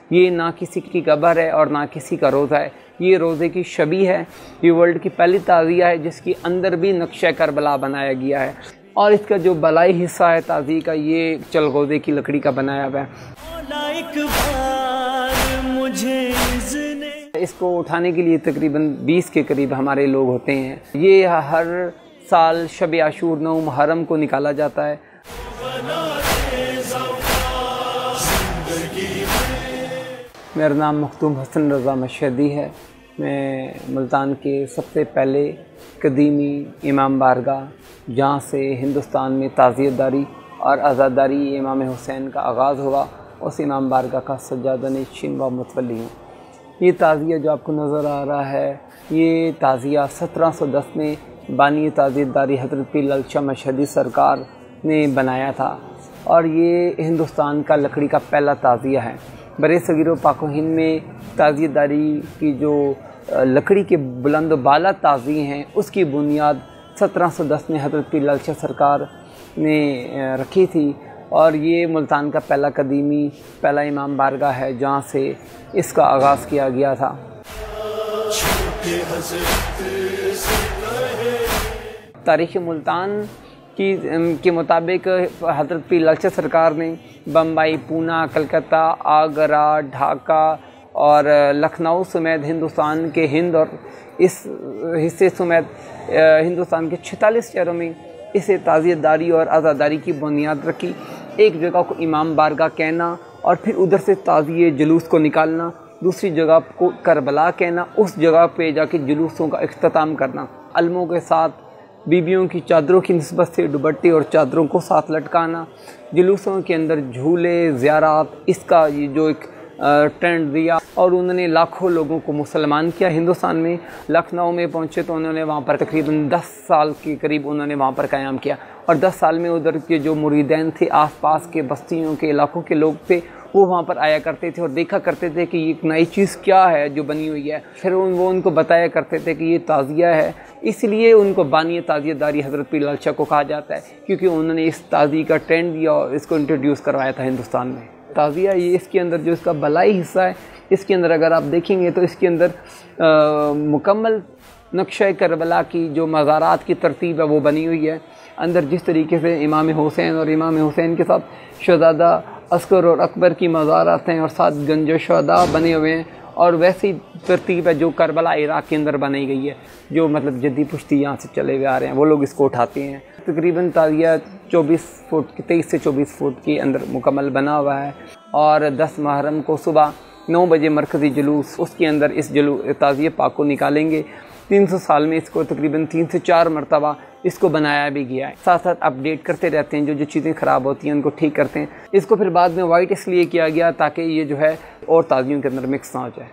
یہ نہ کسی کی قبر ہے اور نہ کسی کا روزہ ہے، یہ روزے کی شبیہ ہے۔ یہ ورلڈ کی پہلی تعزیہ ہے جس کی اندر بھی نقشہ کربلا بنایا گیا ہے، اور اس کا جو بلائی حصہ ہے تعزیہ کا یہ چلغوزے کی لکڑی کا بنایا ہوا ہے۔ اس کو اٹھانے کے لیے تقریباً 20 کے قریب ہمارے لوگ ہوتے ہیں۔ یہ ہر سال شب عاشور 9 محرم کو نکالا جاتا ہے۔ میرا نام مختوم حسن رضا مشہدی ہے۔ میں ملتان کے سب سے پہلے قدیمی امام بارگاہ جہاں سے ہندوستان میں تعزیت داری اور عزاداری امام حسین کا آغاز ہوا، اس امام بارگاہ کا سجادہ نشین و متولی ہوں۔ یہ تعزیہ جو آپ کو نظر آ رہا ہے، یہ تعزیہ 1710 میں بانی تعزیت داری حضرت پیر لال شاہ مشہدی سرکار نے بنایا تھا، اور یہ ہندوستان کا لکڑی کا پہلا تعزیہ ہے۔ برِ صغیر و پاک و ہند میں تعزیت داری کی جو لکڑی کے بلند و بالا تعزیے ہیں، اس کی بنیاد 1710 میں حضرت پیر لال شاہ سرکار نے رکھی تھی، اور یہ ملتان کا پہلا امام بارگاہ ہے جہاں سے اس کا آغاز کیا گیا تھا۔ تاریخ ملتان کے مطابق حضرت پیر لال شاہ سرکار نے بمبئی، پونا، کلکتہ، آگرہ، ڈھاکہ اور لکھنؤ سمیت ہندوستان کے ہند اور اس حصے سمیت ہندوستان کے 46 شہروں میں اسے تعزیت داری اور عزاداری کی بنیاد رکھی۔ ایک جگہ کو امام بارگاہ کہنا اور پھر ادھر سے تعزیے جلوس کو نکالنا، دوسری جگہ کو کربلا کہنا، اس جگہ پہ جا کے جلوسوں کا اختتام کرنا، علموں کے ساتھ بیبیوں کی چادروں کی نسبت سے دوپٹے اور چادروں کو ساتھ لٹکانا، جلوسوں کے اندر جھولے، زیارات، اس کا یہ جو ایک ٹرینڈ دیا، اور انہوں نے لاکھوں لوگوں کو مسلمان کیا۔ ہندوستان میں لکھنؤ میں پہنچے تو انہوں نے وہاں پر تقریباً 10 سال کے قریب انہوں نے وہاں پر قیام کیا، اور 10 سال میں ادھر کے جو مریدین تھے، آس پاس کے بستیوں کے علاقوں کے لوگ تھے، وہ وہاں پر آیا کرتے تھے اور دیکھا کرتے تھے کہ یہ ایک نئی چیز کیا ہے جو بنی ہوئی ہے۔ پھر وہ ان کو بتایا کرتے تھے کہ یہ تعزیہ ہے، اس لیے ان کو بانی تعزیت داری حضرت پیر لال شاہ کو کہا جاتا ہے، کیونکہ انہوں نے اس تعزیہ کا ٹرینڈ دیا اور اس کو انٹروڈیوس کروایا تھا ہندوستان میں۔ تعزیہ یہ اس کے اندر جو اس کا بلائی حصہ ہے، اس کے اندر اگر آپ دیکھیں گے تو اس کے اندر مکمل نقشہ کربلا کی جو مزارات کی ترتیب ہے وہ بنی ہوئی ہے۔ اندر جس طریقے سے امام حسین اور امام حسین کے ساتھ شہزادہ عسکر اور اکبر کی مزارات ہیں اور ساتھ گنج شہداء بنے ہوئے ہیں، اور ویسی ترتیب ہے جو کربلا عراق کے اندر بنائی گئی ہے، جو مطلب جدی پشتی یہاں سے چلے ہوئے آ رہے ہیں، وہ لوگ اس کو اٹھاتے ہیں۔ تقریباً تعزیہ 23 سے 24 فٹ کے اندر مکمل بنا ہوا ہے، اور 10 محرم کو صبح 9 بجے مرکزی جلوس، اس کے اندر اس تعزیہ پاک کو نکالیں گے۔ 300 سال میں اس کو تقریباً 3 سے 4 مرتبہ اس کو بنایا بھی گیا ہے۔ ساتھ ساتھ اپڈیٹ کرتے رہتے ہیں، جو چیزیں خراب ہوتی ہیں ان کو ٹھیک کرتے ہیں۔ اس کو پھر بعد میں وائٹ اس لیے کیا گیا تاکہ یہ جو ہے اور تعزیوں کے اندر مکس نہ ہو جائے۔